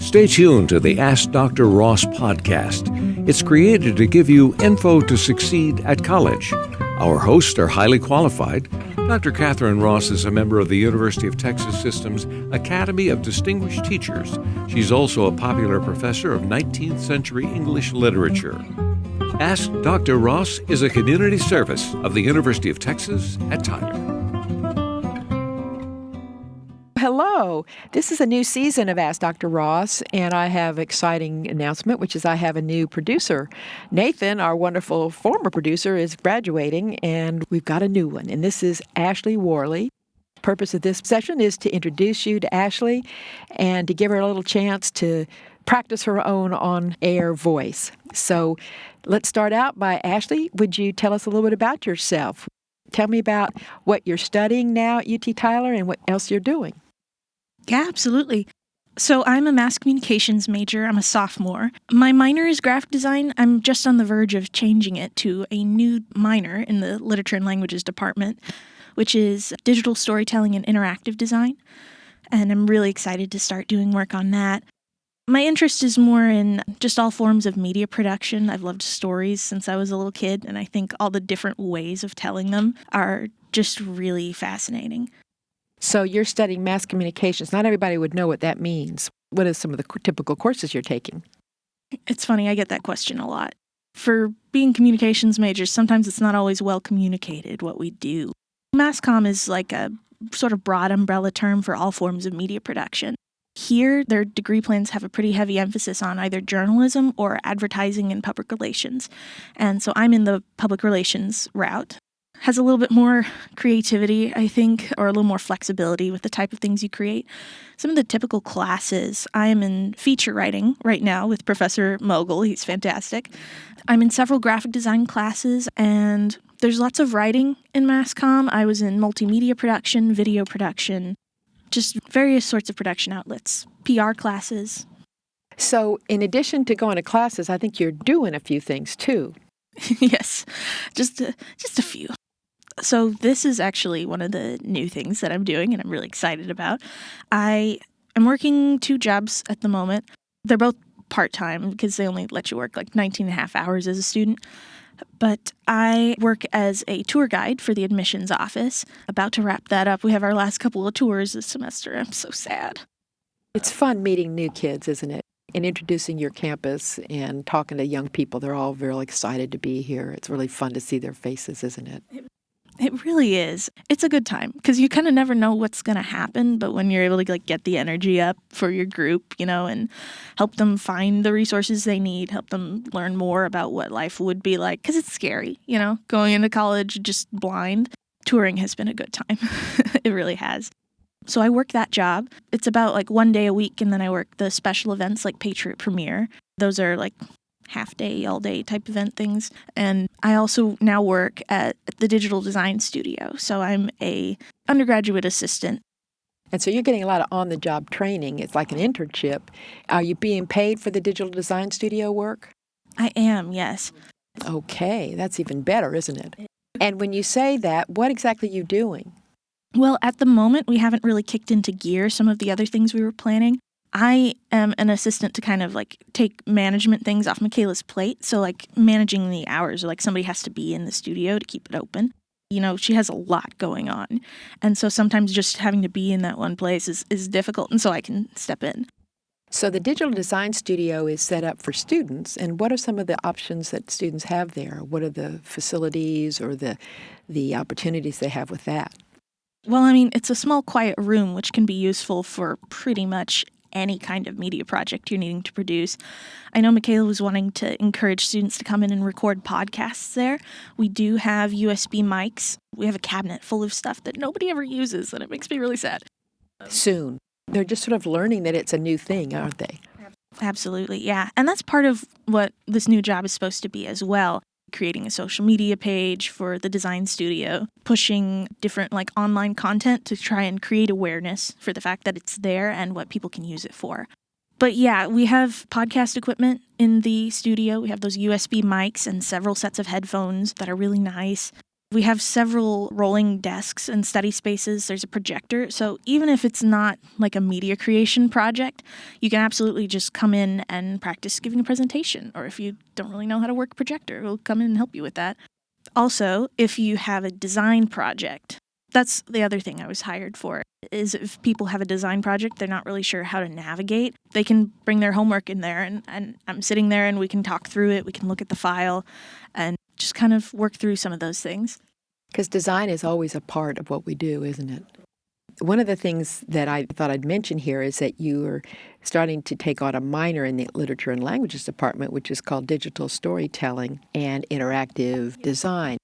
Stay tuned to the Ask Dr. Ross podcast. It's created to give you info to succeed at college. Our hosts are highly qualified. Dr. Catherine Ross is a member of the University of Texas System's Academy of Distinguished Teachers. She's also a popular professor of 19th century English literature. Ask Dr. Ross is a community service of the University of Texas at Tyler. Hello. This is a new season of Ask Dr. Ross, and I have an exciting announcement, which is I have a new producer. Nathan, our wonderful former producer, is graduating, and we've got a new one, and this is Ashley Worley. The purpose of this session is to introduce you to Ashley and to give her a little chance to practice her own on-air voice. So let's start out by, Ashley, would you tell us a little bit about yourself? Tell me about what you're studying now at UT Tyler and what else you're doing. Yeah, absolutely. So I'm a mass communications major. I'm a sophomore. My minor is graphic design. I'm just on the verge of changing it to a new minor in the literature and languages department, which is digital storytelling and interactive design. And I'm really excited to start doing work on that. My interest is more in just all forms of media production. I've loved stories since I was a little kid, and I think all the different ways of telling them are just really fascinating. So you're studying mass communications. Not everybody would know what that means. What are some of the typical courses you're taking? It's funny, I get that question a lot. For being communications majors, sometimes it's not always well communicated what we do. Mass comm is like a sort of broad umbrella term for all forms of media production. Here, their degree plans have a pretty heavy emphasis on either journalism or advertising and public relations. And so I'm in the public relations route. Has a little bit more creativity, I think, or a little more flexibility with the type of things you create. Some of the typical classes, I am in feature writing right now with Professor Mogul. He's fantastic. I'm in several graphic design classes, and there's lots of writing in mass comm. I was in multimedia production, video production, just various sorts of production outlets, PR classes. So in addition to going to classes, I think you're doing a few things too. Yes, just a few. So this is actually one of the new things that I'm doing and I'm really excited about. I am working 2 jobs at the moment. They're both part-time because they only let you work like 19 and a half hours as a student. But I work as a tour guide for the admissions office. About to wrap that up. We have our last couple of tours this semester. I'm so sad. It's fun meeting new kids, isn't it? And introducing your campus and talking to young people. They're all very excited to be here. It's really fun to see their faces, isn't it? It really is. It's a good time because you kind of never know what's going to happen. But when you're able to get the energy up for your group, and help them find the resources they need, help them learn more about what life would be like, because it's scary, going into college just blind. Touring has been a good time. It really has. So I work that job. It's about 1 day a week, and then I work the special events like Patriot Premiere. Those are half day, all day type event things. And I also now work at the digital design studio. So I'm a undergraduate assistant. And so you're getting a lot of on-the-job training. It's like an internship. Are you being paid for the digital design studio work? I am, yes. Okay, that's even better, isn't it? And when you say that, what exactly are you doing? Well, at the moment, we haven't really kicked into gear some of the other things we were planning. I am an assistant to kind of take management things off Michaela's plate. So managing the hours, or somebody has to be in the studio to keep it open. She has a lot going on. And so sometimes just having to be in that one place is difficult. And so I can step in. So the digital design studio is set up for students. And what are some of the options that students have there? What are the facilities or the opportunities they have with that? Well, it's a small, quiet room, which can be useful for pretty much any kind of media project you're needing to produce. I know Michaela was wanting to encourage students to come in and record podcasts there. We do have USB mics. We have a cabinet full of stuff that nobody ever uses, and it makes me really sad. Soon. They're just sort of learning that it's a new thing, aren't they? Absolutely, yeah. And that's part of what this new job is supposed to be as well. Creating a social media page for the design studio, pushing different online content to try and create awareness for the fact that it's there and what people can use it for. But yeah, we have podcast equipment in the studio. We have those USB mics and several sets of headphones that are really nice. We have several rolling desks and study spaces. There's a projector. So even if it's not like a media creation project, you can absolutely just come in and practice giving a presentation. Or if you don't really know how to work a projector, we'll come in and help you with that. Also, if you have a design project, that's the other thing I was hired for, is if people have a design project, they're not really sure how to navigate, they can bring their homework in there, and I'm sitting there and we can talk through it, we can look at the file, and just kind of work through some of those things. Because design is always a part of what we do, isn't it? One of the things that I thought I'd mention here is that you are starting to take on a minor in the Literature and Languages department, which is called Digital Storytelling and Interactive Design.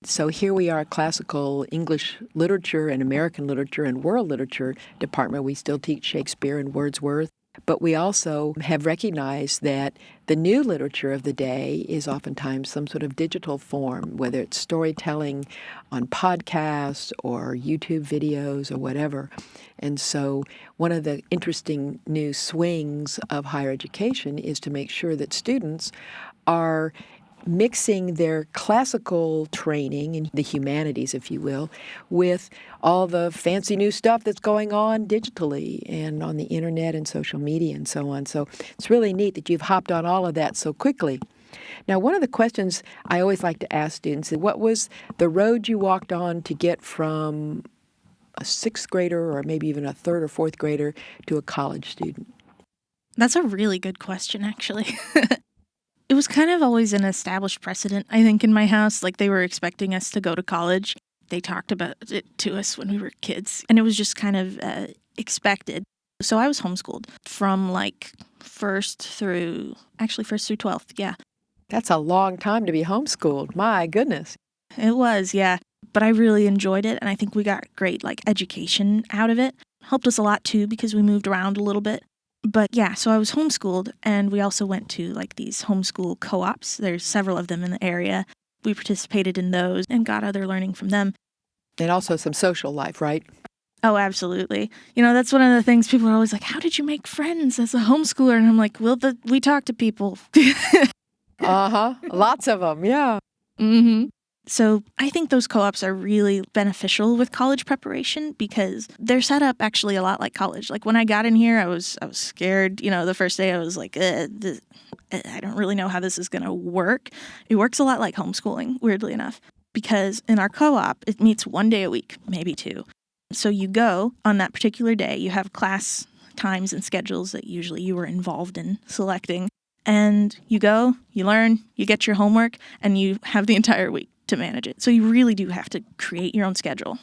So here we are, classical English literature and American literature and world literature department. We still teach Shakespeare and Wordsworth, but we also have recognized that the new literature of the day is oftentimes some sort of digital form, whether it's storytelling on podcasts or YouTube videos or whatever. And so one of the interesting new swings of higher education is to make sure that students are mixing their classical training in the humanities, if you will, with all the fancy new stuff that's going on digitally and on the internet and social media and so on. So it's really neat that you've hopped on all of that so quickly. Now, one of the questions I always like to ask students is, what was the road you walked on to get from a sixth grader or maybe even a third or fourth grader to a college student? That's a really good question, actually. It was kind of always an established precedent, I think, in my house. Like, they were expecting us to go to college. They talked about it to us when we were kids, and it was just kind of expected. So I was homeschooled from like first through 12th, yeah. That's a long time to be homeschooled. My goodness. It was, yeah. But I really enjoyed it, and I think we got great education out of it. Helped us a lot, too, because we moved around a little bit. But yeah, so I was homeschooled, and we also went to these homeschool co-ops. There's several of them in the area. We participated in those and got other learning from them. And also some social life, right? Oh, absolutely. That's one of the things people are always like, how did you make friends as a homeschooler? And I'm like, well, we talk to people. Uh-huh. Lots of them, yeah. Mm-hmm. So I think those co-ops are really beneficial with college preparation because they're set up actually a lot like college. Like when I got in here, I was scared. The first day I was like, I don't really know how this is going to work. It works a lot like homeschooling, weirdly enough, because in our co-op, it meets one day a week, maybe two. So you go on that particular day, you have class times and schedules that usually you were involved in selecting, and you go, you learn, you get your homework, and you have the entire week to manage it. So you really do have to create your own schedule.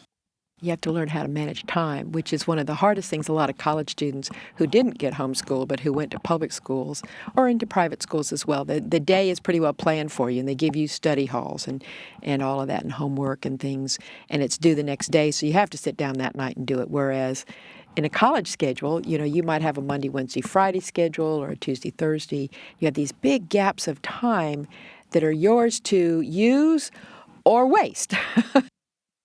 You have to learn how to manage time, which is one of the hardest things a lot of college students who didn't get homeschooled but who went to public schools or into private schools as well. The day is pretty well planned for you, and they give you study halls and all of that and homework and things, and it's due the next day, so you have to sit down that night and do it. Whereas in a college schedule, you might have a Monday, Wednesday, Friday schedule or a Tuesday, Thursday. You have these big gaps of time that are yours to use or waste.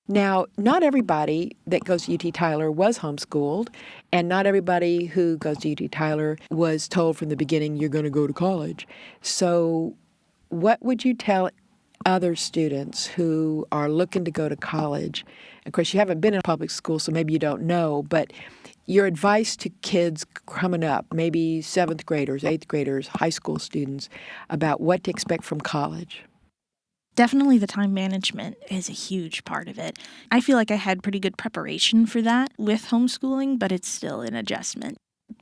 Now, not everybody that goes to UT Tyler was homeschooled, and not everybody who goes to UT Tyler was told from the beginning, you're going to go to college. So what would you tell other students who are looking to go to college? Of course, you haven't been in public school, so maybe you don't know, but your advice to kids coming up, maybe 7th graders, 8th graders, high school students, about what to expect from college. Definitely the time management is a huge part of it. I feel like I had pretty good preparation for that with homeschooling, but it's still an adjustment.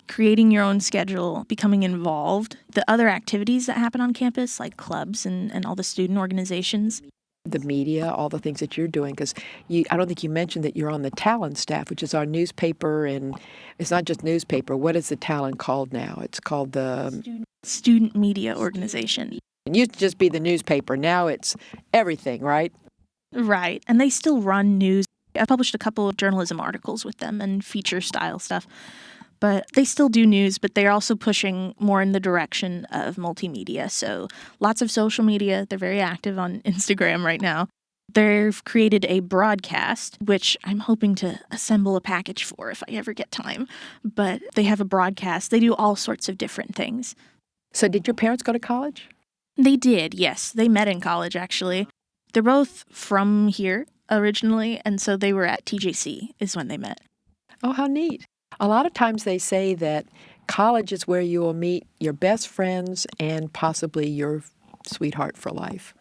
Creating your own schedule, becoming involved, the other activities that happen on campus, like clubs and all the student organizations. The media, all the things that you're doing, because I don't think you mentioned that you're on the Talon staff, which is our newspaper, and it's not just newspaper. What is the Talon called now? It's called the Student Media Organization. It used to just be the newspaper. Now it's everything, right? Right. And they still run news. I published a couple of journalism articles with them and feature style stuff. But they still do news, but they're also pushing more in the direction of multimedia. So lots of social media. They're very active on Instagram right now. They've created a broadcast, which I'm hoping to assemble a package for if I ever get time. But they have a broadcast. They do all sorts of different things. So did your parents go to college? They did, yes. They met in college, actually. They're both from here originally, and so they were at TJC is when they met. Oh, how neat. A lot of times they say that college is where you will meet your best friends and possibly your sweetheart for life.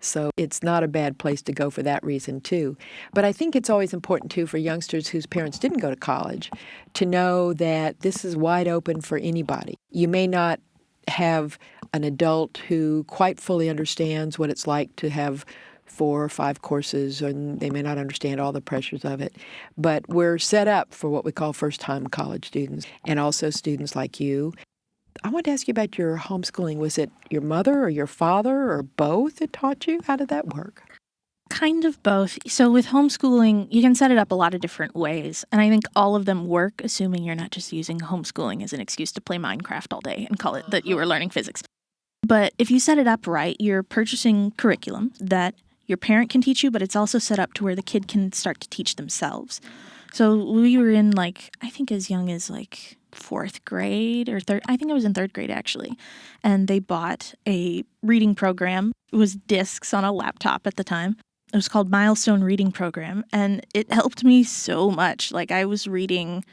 So it's not a bad place to go for that reason, too. But I think it's always important, too, for youngsters whose parents didn't go to college to know that this is wide open for anybody. You may not have an adult who quite fully understands what it's like to have 4 or 5 courses, and they may not understand all the pressures of it. But we're set up for what we call first-time college students, and also students like you. I want to ask you about your homeschooling. Was it your mother or your father or both that taught you? How did that work? Kind of both. So with homeschooling, you can set it up a lot of different ways. And I think all of them work, assuming you're not just using homeschooling as an excuse to play Minecraft all day and call it that you were learning physics. But if you set it up right, you're purchasing curriculum that your parent can teach you, but it's also set up to where the kid can start to teach themselves. So we were in I think as young as 4th grade or third. I think I was in 3rd grade actually. And they bought a reading program. It was discs on a laptop at the time. It was called Milestone Reading Program. And it helped me so much. I was reading,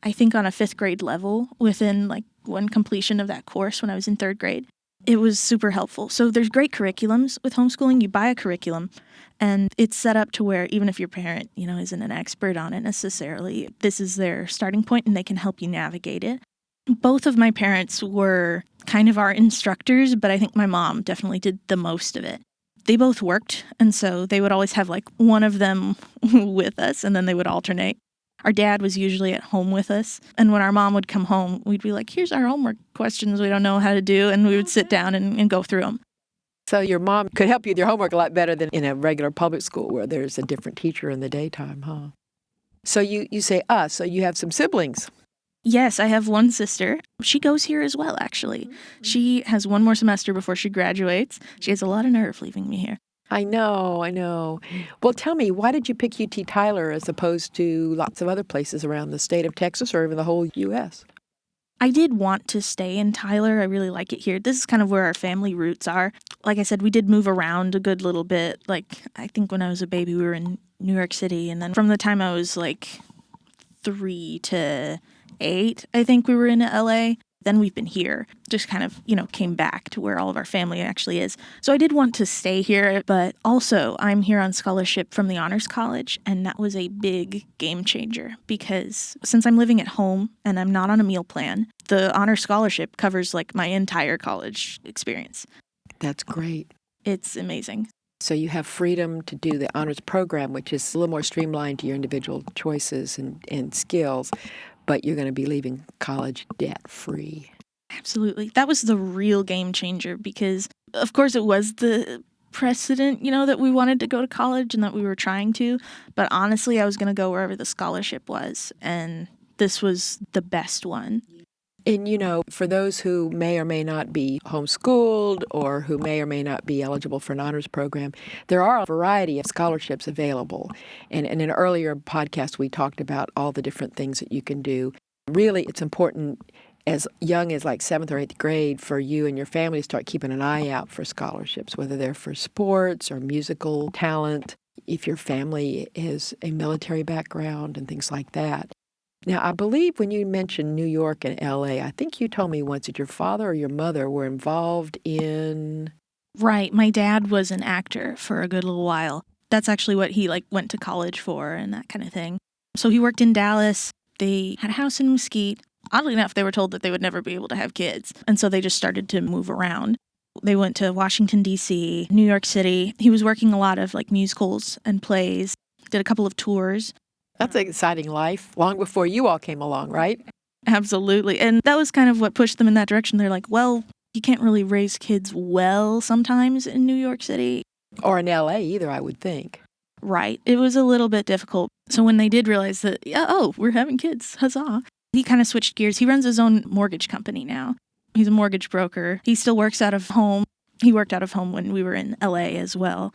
I think on a 5th grade level within one completion of that course when I was in 3rd grade. It was super helpful. So there's great curriculums with homeschooling. You buy a curriculum and it's set up to where even if your parent, isn't an expert on it necessarily, this is their starting point and they can help you navigate it. Both of my parents were kind of our instructors, but I think my mom definitely did the most of it. They both worked, and so they would always have one of them with us, and then they would alternate. Our dad was usually at home with us, and when our mom would come home, we'd be like, here's our homework questions we don't know how to do, and we would sit down and go through them. So your mom could help you with your homework a lot better than in a regular public school where there's a different teacher in the daytime, huh? So you say us, so you have some siblings. Yes, I have one sister. She goes here as well, actually. She has one more semester before she graduates. She has a lot of nerve leaving me here. I know. Well, tell me, why did you pick UT Tyler as opposed to lots of other places around the state of Texas or even the whole U.S.? I did want to stay in Tyler. I really like it here. This is kind of where our family roots are. Like I said, we did move around a good little bit. I think when I was a baby, we were in New York City. And then from the time I was 3 to 8, I think we were in L.A. Then we've been here, just kind of, came back to where all of our family actually is. So I did want to stay here, but also I'm here on scholarship from the Honors College, and that was a big game changer because since I'm living at home and I'm not on a meal plan, the Honors Scholarship covers my entire college experience. That's great. It's amazing. So you have freedom to do the honors program, which is a little more streamlined to your individual choices and skills, but you're going to be leaving college debt-free. Absolutely. That was the real game changer because, of course, it was the precedent, that we wanted to go to college and that we were trying to. But honestly, I was going to go wherever the scholarship was, and this was the best one. And, for those who may or may not be homeschooled or who may or may not be eligible for an honors program, there are a variety of scholarships available. And in an earlier podcast, we talked about all the different things that you can do. Really, it's important as young as 7th or 8th grade for you and your family to start keeping an eye out for scholarships, whether they're for sports or musical talent, if your family has a military background and things like that. Now, I believe when you mentioned New York and L.A., I think you told me once that your father or your mother were involved in... Right. My dad was an actor for a good little while. That's actually what he went to college for and that kind of thing. So he worked in Dallas. They had a house in Mesquite. Oddly enough, they were told that they would never be able to have kids. And so they just started to move around. They went to Washington, D.C., New York City. He was working a lot of musicals and plays, did a couple of tours. That's an exciting life, long before you all came along, right? Absolutely. And that was kind of what pushed them in that direction. They're like, well, you can't really raise kids well sometimes in New York City. Or in L.A. either, I would think. Right. It was a little bit difficult. So when they did realize that, we're having kids, huzzah, he kind of switched gears. He runs his own mortgage company now. He's a mortgage broker. He still works out of home. He worked out of home when we were in L.A. as well.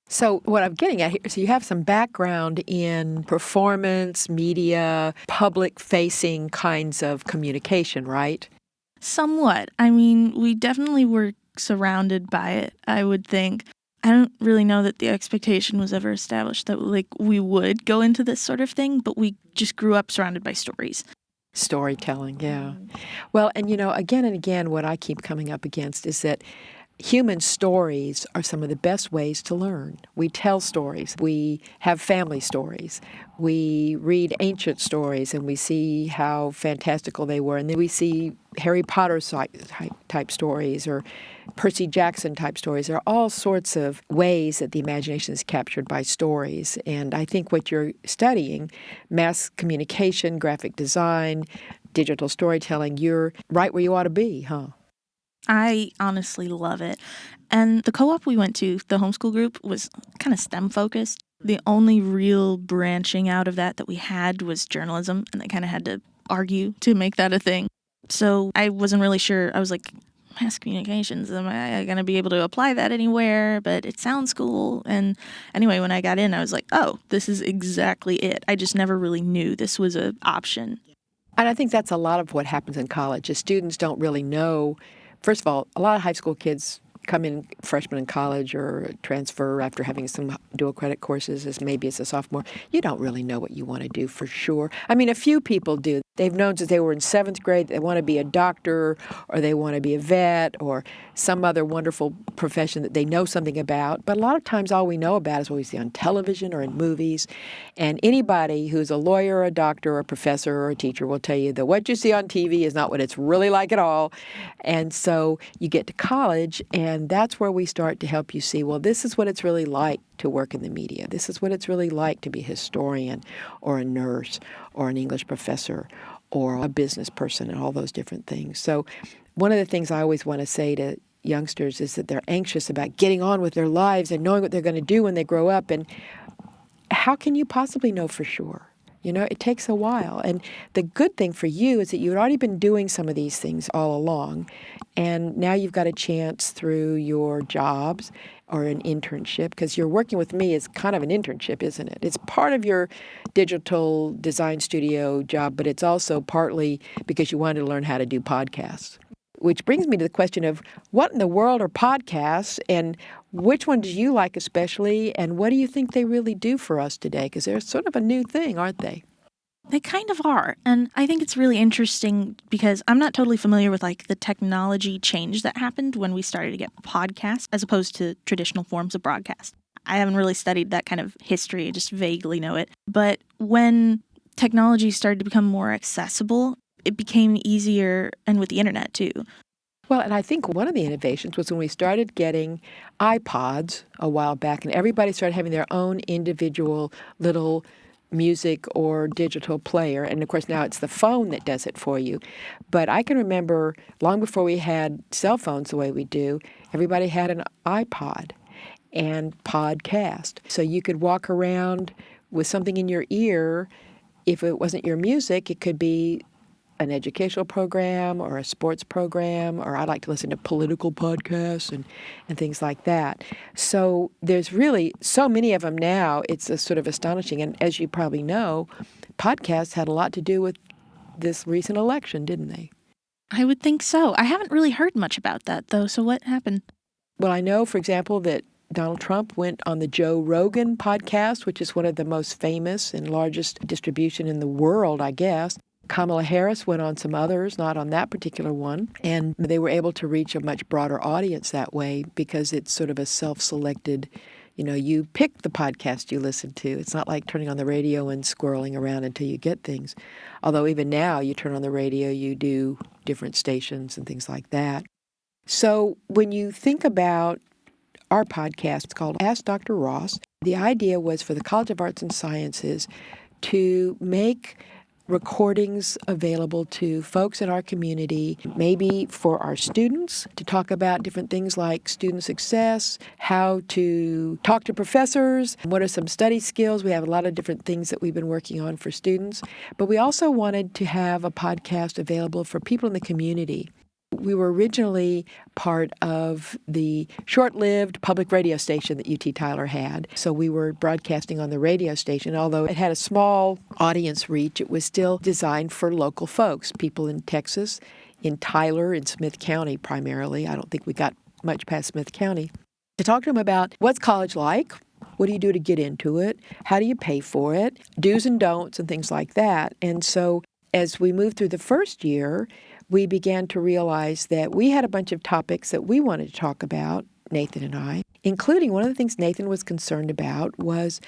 So what I'm getting at here, so you have some background in performance, media, public-facing kinds of communication, right? Somewhat. I mean, we definitely were surrounded by it, I would think. I don't really know that the expectation was ever established that like we would go into this sort of thing, but we just grew up surrounded by stories. Storytelling, yeah. Well, and again and again, what I keep coming up against is that human stories are some of the best ways to learn. We tell stories. We have family stories. We read ancient stories and we see how fantastical they were. And then we see Harry Potter type stories or Percy Jackson type stories. There are all sorts of ways that the imagination is captured by stories. And I think what you're studying, mass communication, graphic design, digital storytelling, you're right where you ought to be, huh? I honestly love it. And the co-op we went to, the homeschool group, was kind of STEM focused. The only real branching out of that we had was journalism, and they kind of had to argue to make that a thing. So I wasn't really sure. I was like, mass communications, am I going to be able to apply that anywhere? But it sounds cool. And anyway, when I got in, I was like, oh, this is exactly it. I just never really knew this was an option. And I think that's a lot of what happens in college is students don't really know. First of all, a lot of high school kids come in freshmen in college or transfer after having some dual credit courses as maybe as a sophomore. You don't really know what you want to do for sure. I mean, a few people do. They've known since they were in 7th grade they want to be a doctor or they want to be a vet or some other wonderful profession that they know something about. But a lot of times all we know about is what we see on television or in movies. And anybody who's a lawyer or a doctor or a professor or a teacher will tell you that what you see on TV is not what it's really like at all. And so you get to college and that's where we start to help you see, well, this is what it's really like to work in the media. This is what it's really like to be a historian or a nurse or an English professor or a business person and all those different things. So one of the things I always want to say to youngsters is that they're anxious about getting on with their lives and knowing what they're going to do when they grow up. And how can you possibly know for sure? It takes a while. And the good thing for you is that you've already been doing some of these things all along. And now you've got a chance through your jobs or an internship, because you're working with me is kind of an internship, isn't it? It's part of your digital design studio job, but it's also partly because you wanted to learn how to do podcasts. Which brings me to the question of what in the world are podcasts and which one do you like especially and what do you think they really do for us today? Because they're sort of a new thing, aren't they? They kind of are. And I think it's really interesting because I'm not totally familiar with like the technology change that happened when we started to get podcasts as opposed to traditional forms of broadcast. I haven't really studied that kind of history. I just vaguely know it. But when technology started to become more accessible, it became easier, and with the internet too. Well, and I think one of the innovations was when we started getting iPods a while back and everybody started having their own individual little music or digital player. And of course, now it's the phone that does it for you. But I can remember long before we had cell phones the way we do, everybody had an iPod and podcast. So you could walk around with something in your ear. If it wasn't your music, it could be an educational program or a sports program, or I like to listen to political podcasts and things like that. So there's really so many of them now, it's a sort of astonishing. And as you probably know, podcasts had a lot to do with this recent election, didn't they? I would think so. I haven't really heard much about that, though. So what happened? Well, I know, for example, that Donald Trump went on the Joe Rogan podcast, which is one of the most famous and largest distribution in the world, I guess. Kamala Harris went on some others, not on that particular one, and they were able to reach a much broader audience that way because it's sort of a self-selected, you pick the podcast you listen to. It's not like turning on the radio and squirreling around until you get things. Although even now you turn on the radio, you do different stations and things like that. So when you think about our podcast, it's called Ask Dr. Ross. The idea was for the College of Arts and Sciences to make recordings available to folks in our community, maybe for our students to talk about different things like student success, how to talk to professors, what are some study skills. We have a lot of different things that we've been working on for students. But we also wanted to have a podcast available for people in the community. We were originally part of the short-lived public radio station that UT Tyler had. So we were broadcasting on the radio station. Although it had a small audience reach, it was still designed for local folks, people in Texas, in Tyler, in Smith County primarily. I don't think we got much past Smith County. to talk to them about what's college like, what do you do to get into it, how do you pay for it, do's and don'ts and things like that. And so as we moved through the first year, we began to realize that we had a bunch of topics that we wanted to talk about, Nathan and I, including one of the things Nathan was concerned about was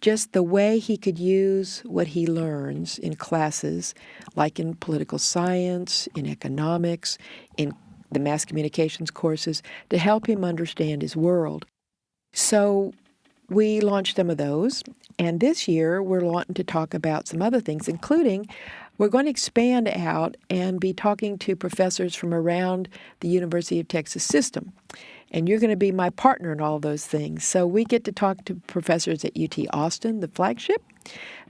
just the way he could use what he learns in classes, like in political science, in economics, in the mass communications courses, to help him understand his world. So we launched some of those, and this year we're wanting to talk about some other things, including we're going to expand out and be talking to professors from around the University of Texas system. And you're going to be my partner in all those things. So we get to talk to professors at UT Austin, the flagship.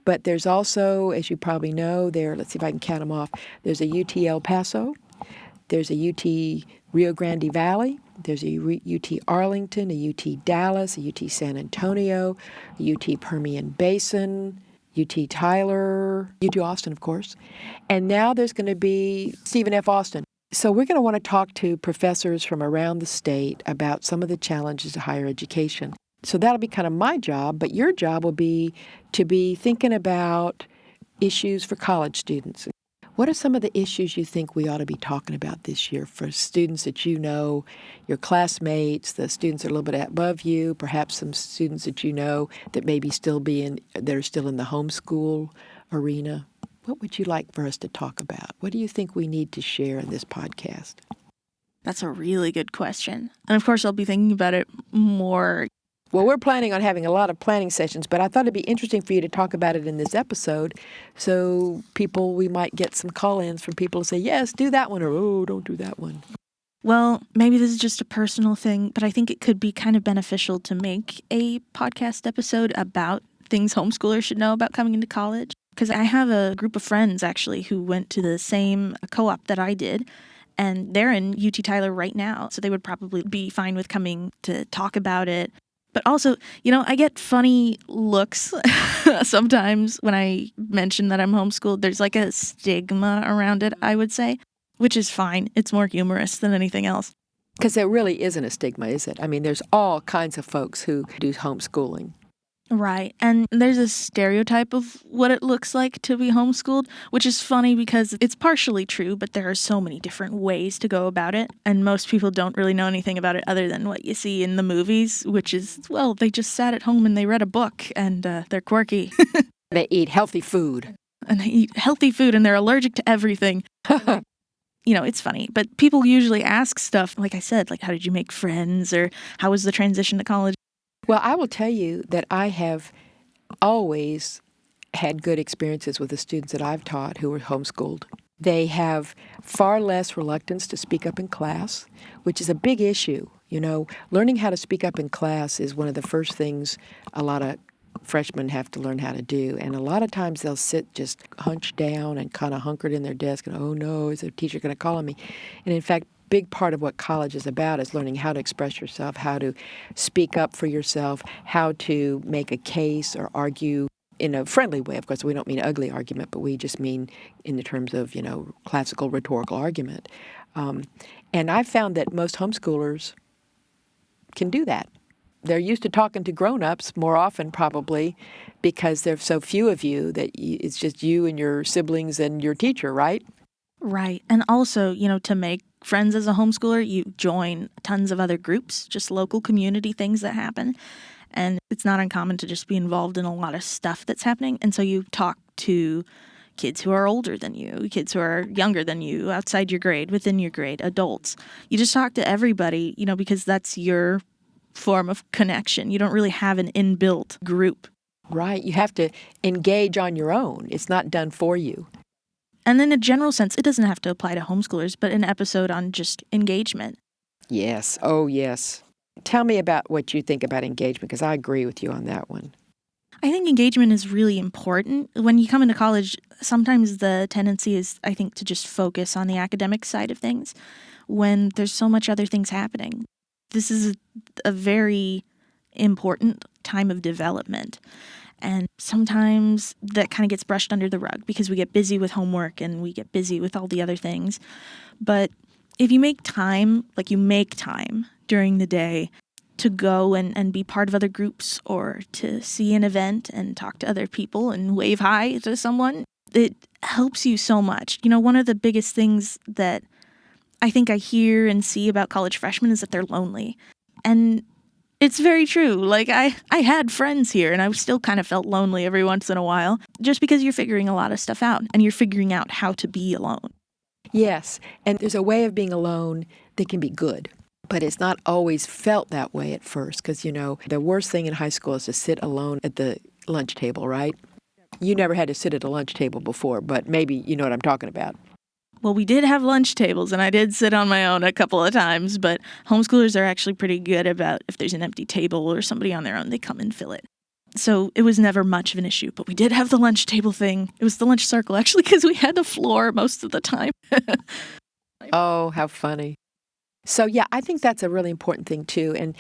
But there's also, as you probably know, let's see if I can count them off. There's a UT El Paso. There's a UT Rio Grande Valley. There's a UT Arlington, a UT Dallas, a UT San Antonio, a UT Permian Basin, UT Tyler, UT Austin, of course. And now there's going to be Stephen F. Austin. So we're going to want to talk to professors from around the state about some of the challenges of higher education. So that'll be kind of my job, but your job will be to be thinking about issues for college students. What are some of the issues you think we ought to be talking about this year for students that you know, your classmates, the students that are a little bit above you, perhaps some students that you know that maybe that are still in the homeschool arena? What would you like for us to talk about? What do you think we need to share in this podcast? That's a really good question. And of course, I'll be thinking about it more. Well, we're planning on having a lot of planning sessions, but I thought it'd be interesting for you to talk about it in this episode. So we might get some call-ins from people to say, yes, do that one, or, oh, don't do that one. Well, maybe this is just a personal thing, but I think it could be kind of beneficial to make a podcast episode about things homeschoolers should know about coming into college. Because I have a group of friends, actually, who went to the same co-op that I did, and they're in UT Tyler right now, so they would probably be fine with coming to talk about it. But also, I get funny looks sometimes when I mention that I'm homeschooled. There's like a stigma around it, I would say, which is fine. It's more humorous than anything else. Because there really isn't a stigma, is it? I mean, there's all kinds of folks who do homeschooling. Right. And there's a stereotype of what it looks like to be homeschooled, which is funny because it's partially true, but there are so many different ways to go about it. And most people don't really know anything about it other than what you see in the movies, which is, well, they just sat at home and they read a book and they're quirky. They eat healthy food. And they eat healthy food and they're allergic to everything. It's funny. But people usually ask stuff, like I said, like, how did you make friends? Or how was the transition to college? Well, I will tell you that I have always had good experiences with the students that I've taught who were homeschooled. They have far less reluctance to speak up in class, which is a big issue. Learning how to speak up in class is one of the first things a lot of freshmen have to learn how to do. And a lot of times they'll sit just hunched down and kind of hunkered in their desk and, oh no, is the teacher going to call on me? And in fact, big part of what college is about is learning how to express yourself, how to speak up for yourself, how to make a case or argue in a friendly way. Of course, we don't mean ugly argument, but we just mean in the terms of, classical rhetorical argument. And I found that most homeschoolers can do that. They're used to talking to grown-ups more often probably because there's so few of you that it's just you and your siblings and your teacher, right? Right. And also, to make friends as a homeschooler, you join tons of other groups, just local community things that happen. And it's not uncommon to just be involved in a lot of stuff that's happening. And so you talk to kids who are older than you, kids who are younger than you, outside your grade, within your grade, adults. You just talk to everybody, because that's your form of connection. You don't really have an inbuilt group. Right. You have to engage on your own. It's not done for you. And in a general sense, it doesn't have to apply to homeschoolers, but an episode on just engagement. Yes. Oh, yes. Tell me about what you think about engagement, because I agree with you on that one. I think engagement is really important. When you come into college, sometimes the tendency is, I think, to just focus on the academic side of things when there's so much other things happening. This is a very important time of development. And sometimes that kind of gets brushed under the rug because we get busy with homework and we get busy with all the other things. But if you make time, like you make time during the day, to go and be part of other groups or to see an event and talk to other people and wave hi to someone. It helps you so much. One of the biggest things that I think I hear and see about college freshmen is that they're lonely. And it's very true. Like, I had friends here, and I still kind of felt lonely every once in a while, just because you're figuring a lot of stuff out, and you're figuring out how to be alone. Yes, and there's a way of being alone that can be good. But it's not always felt that way at first because, the worst thing in high school is to sit alone at the lunch table, right? You never had to sit at a lunch table before, but maybe you know what I'm talking about. Well, we did have lunch tables, and I did sit on my own a couple of times, but homeschoolers are actually pretty good about if there's an empty table or somebody on their own, they come and fill it. So it was never much of an issue, but we did have the lunch table thing. It was the lunch circle, actually, because we had the floor most of the time. Oh, how funny. So, yeah, I think that's a really important thing, too. And,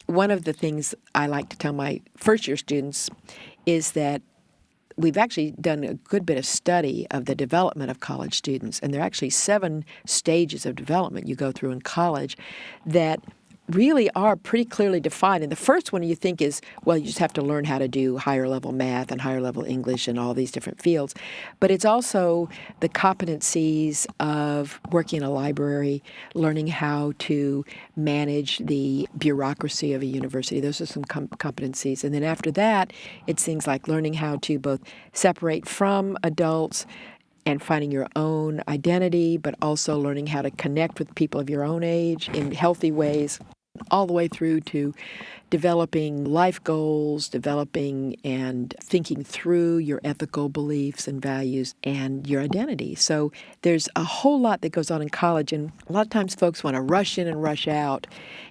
one of the things I like to tell my first-year students is that we've actually done a good bit of study of the development of college students. And there are actually 7 stages of development you go through in college that really are pretty clearly defined. And the first one you think is, well, you just have to learn how to do higher level math and higher level English and all these different fields. But it's also the competencies of working in a library, learning how to manage the bureaucracy of a university. Those are some competencies. And then after that, it's things like learning how to both separate from adults and finding your own identity, but also learning how to connect with people of your own age in healthy ways, all the way through to developing life goals, developing and thinking through your ethical beliefs and values and your identity. So there's a whole lot that goes on in college, and a lot of times folks want to rush in and rush out.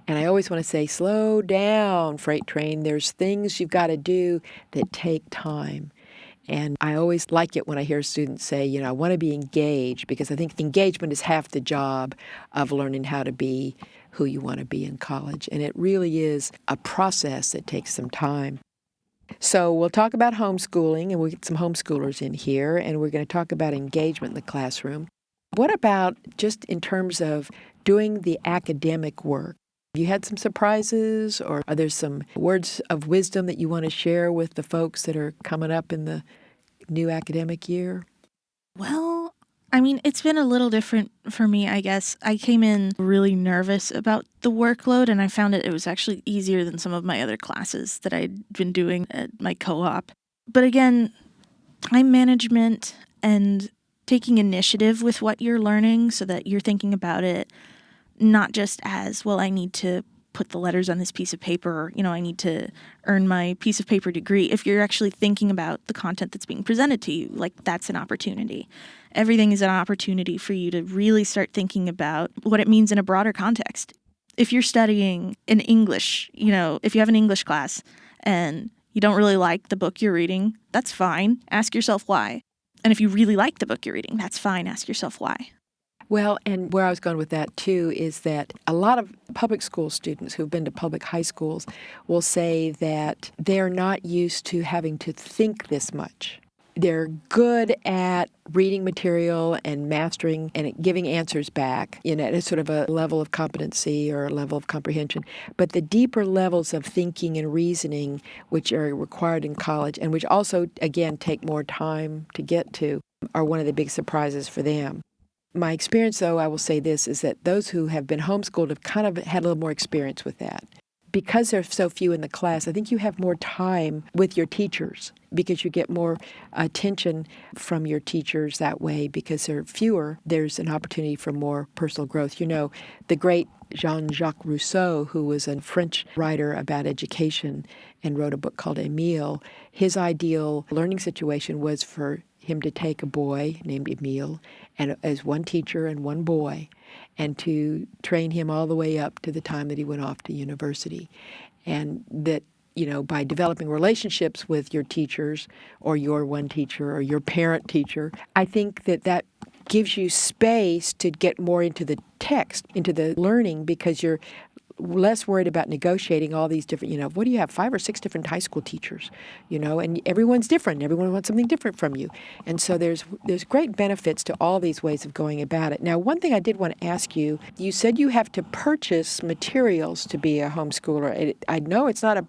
And I always want to say, slow down, freight train. There's things you've got to do that take time. And I always like it when I hear students say, I want to be engaged, because I think engagement is half the job of learning how to be who you want to be in college. And it really is a process that takes some time. So we'll talk about homeschooling, and we'll get some homeschoolers in here, and we're going to talk about engagement in the classroom. What about just in terms of doing the academic work? Have you had some surprises, or are there some words of wisdom that you want to share with the folks that are coming up in the new academic year? Well, it's been a little different for me, I guess. I came in really nervous about the workload, and I found it was actually easier than some of my other classes that I'd been doing at my co-op. But again, time management and taking initiative with what you're learning so that you're thinking about it not just as, well, I need to put the letters on this piece of paper, or, I need to earn my piece of paper degree. If you're actually thinking about the content that's being presented to you, like, that's an opportunity. Everything is an opportunity for you to really start thinking about what it means in a broader context. If you're studying in English, if you have an English class and you don't really like the book you're reading, that's fine. Ask yourself why. And if you really like the book you're reading, that's fine. Ask yourself why. Well, and where I was going with that, too, is that a lot of public school students who've been to public high schools will say that they're not used to having to think this much. They're good at reading material and mastering and giving answers back, at sort of a level of competency or a level of comprehension. But the deeper levels of thinking and reasoning, which are required in college and which also, again, take more time to get to, are one of the big surprises for them. My experience, though, I will say this, is that those who have been homeschooled have kind of had a little more experience with that. Because there are so few in the class, I think you have more time with your teachers because you get more attention from your teachers that way. Because there are fewer, there's an opportunity for more personal growth. The great Jean-Jacques Rousseau, who was a French writer about education and wrote a book called Émile, his ideal learning situation was for him to take a boy named Emile and as one teacher and one boy, and to train him all the way up to the time that he went off to university. And that, by developing relationships with your teachers or your one teacher or your parent teacher, I think that gives you space to get more into the text, into the learning, because you're less worried about negotiating all these different, what do you have, 5 or 6 different high school teachers, and everyone's different. Everyone wants something different from you. And so there's great benefits to all these ways of going about it. Now, one thing I did want to ask you, you said you have to purchase materials to be a homeschooler. I know it's not a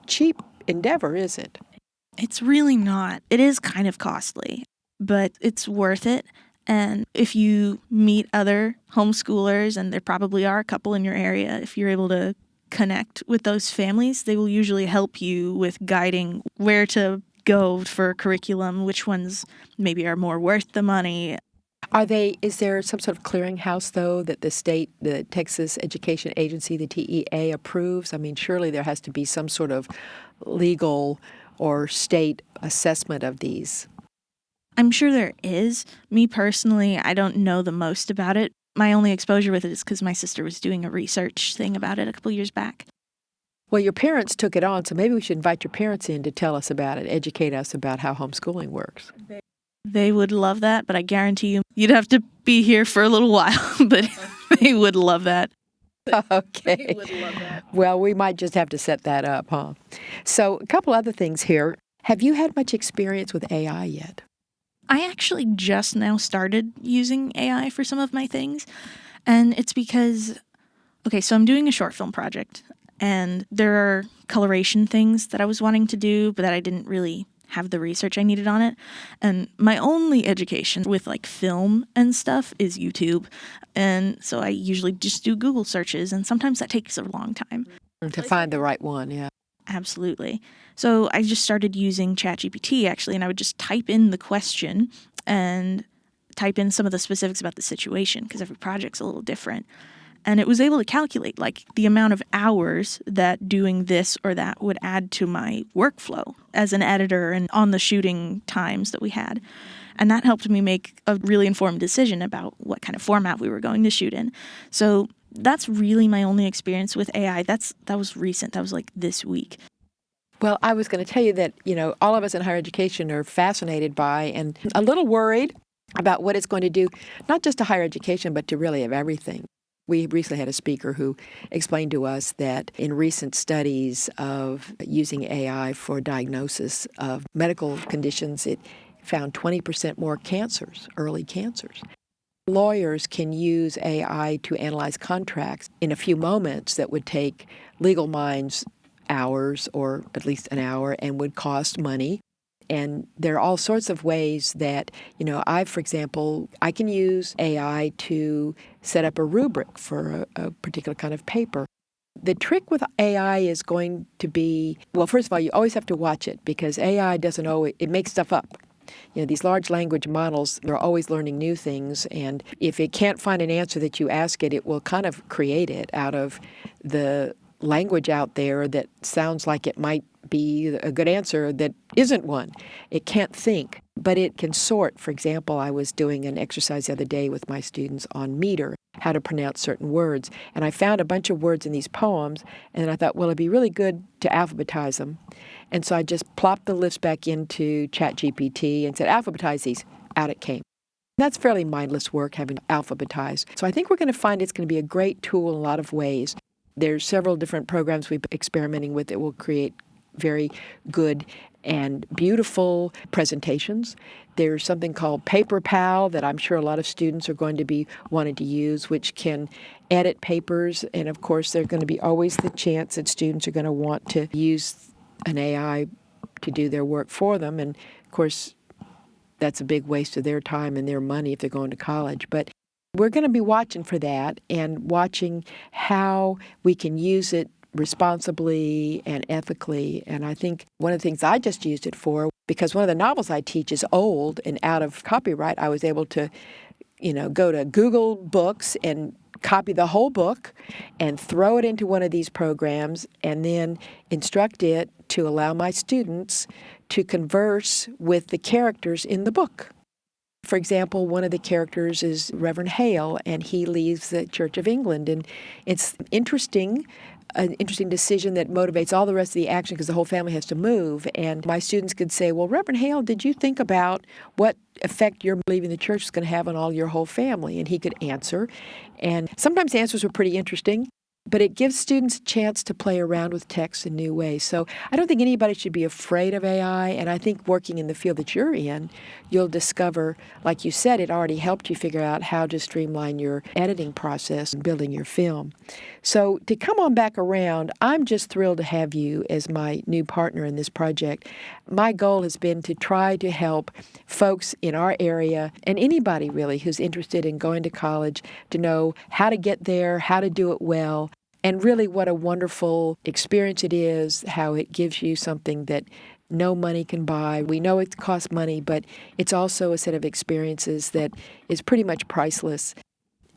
cheap endeavor, is it? It's really not. It is kind of costly, but it's worth it. And if you meet other homeschoolers, and there probably are a couple in your area, if you're able to connect with those families, they will usually help you with guiding where to go for curriculum, which ones maybe are more worth the money. Is there some sort of clearinghouse, though, that the Texas Education Agency, the TEA, approves? I mean, surely there has to be some sort of legal or state assessment of these. I'm sure there is. Me personally, I don't know the most about it. My only exposure with it is because my sister was doing a research thing about it a couple years back. Well, your parents took it on, so maybe we should invite your parents in to tell us about it, educate us about how homeschooling works. They would love that, but I guarantee you'd have to be here for a little while, but they would love that. Okay. They would love that. Well, we might just have to set that up, huh? So a couple other things here. Have you had much experience with AI yet? I actually just now started using AI for some of my things, and it's because, so I'm doing a short film project, and there are coloration things that I was wanting to do, but that I didn't really have the research I needed on it. And my only education with film and stuff is YouTube. And so I usually just do Google searches, and sometimes that takes a long time. To find the right one, yeah. Absolutely. So I just started using ChatGPT, actually, and I would just type in the question and type in some of the specifics about the situation, because every project's a little different. And it was able to calculate the amount of hours that doing this or that would add to my workflow as an editor and on the shooting times that we had. And that helped me make a really informed decision about what kind of format we were going to shoot in. So that's really my only experience with AI. That was recent. That was this week. Well, I was going to tell you that, all of us in higher education are fascinated by and a little worried about what it's going to do, not just to higher education, but to really of everything. We recently had a speaker who explained to us that in recent studies of using AI for diagnosis of medical conditions, it found 20% more cancers, early cancers. Lawyers can use AI to analyze contracts in a few moments that would take legal minds hours or at least an hour and would cost money. And there are all sorts of ways that, for example, I can use AI to set up a rubric for a particular kind of paper. The trick with AI is going to be, well, first of all, you always have to watch it because AI doesn't always, it makes stuff up. These large language models, they're always learning new things. And if it can't find an answer that you ask it, it will kind of create it out of the language out there that sounds like it might be a good answer that isn't one. It can't think, but it can sort. For example, I was doing an exercise the other day with my students on meter, how to pronounce certain words. And I found a bunch of words in these poems, and I thought, well, it'd be really good to alphabetize them. And so I just plopped the lists back into ChatGPT and said, alphabetize these. Out it came. That's fairly mindless work, having alphabetized. So I think we're going to find it's going to be a great tool in a lot of ways. There's several different programs we've been experimenting with that will create very good and beautiful presentations. There's something called Paper Pal that I'm sure a lot of students are going to be wanting to use, which can edit papers. And of course, there's going to be always the chance that students are going to want to use an AI to do their work for them. And of course, that's a big waste of their time and their money if they're going to college. But we're going to be watching for that and watching how we can use it responsibly and ethically. And I think one of the things I just used it for, because one of the novels I teach is old and out of copyright, I was able to, go to Google Books and copy the whole book and throw it into one of these programs and then instruct it to allow my students to converse with the characters in the book. For example, one of the characters is Reverend Hale, and he leaves the Church of England. And it's an interesting decision that motivates all the rest of the action because the whole family has to move. And my students could say, well, Reverend Hale, did you think about what effect your leaving the church is going to have on all your whole family? And he could answer. And sometimes the answers were pretty interesting. but it gives students a chance to play around with text in new ways. So I don't think anybody should be afraid of AI, and I think working in the field that you're in, you'll discover, like you said, it already helped you figure out how to streamline your editing process and building your film. So to come on back around, I'm just thrilled to have you as my new partner in this project. My goal has been to try to help folks in our area, and anybody really who's interested in going to college, to know how to get there, how to do it well, and really what a wonderful experience it is, how it gives you something that no money can buy. We know it costs money, but it's also a set of experiences that is pretty much priceless.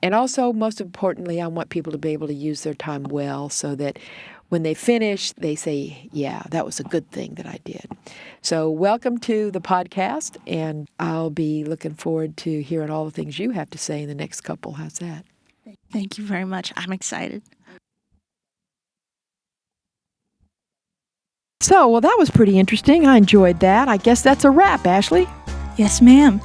And also, most importantly, I want people to be able to use their time well so that when they finish, they say, yeah, that was a good thing that I did. So welcome to the podcast, and I'll be looking forward to hearing all the things you have to say in the next couple. How's that? Thank you very much. I'm excited. So, well, that was pretty interesting. I enjoyed that. I guess that's a wrap, Ashley. Yes, ma'am.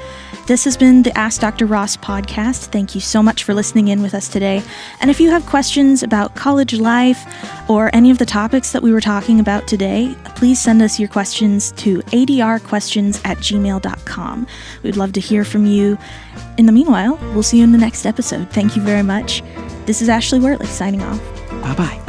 This has been the Ask Dr. Ross podcast. Thank you so much for listening in with us today. And if you have questions about college life or any of the topics that we were talking about today, please send us your questions to adrquestions@gmail.com. We'd love to hear from you. In the meanwhile, we'll see you in the next episode. Thank you very much. This is Ashley Worley signing off. Bye-bye.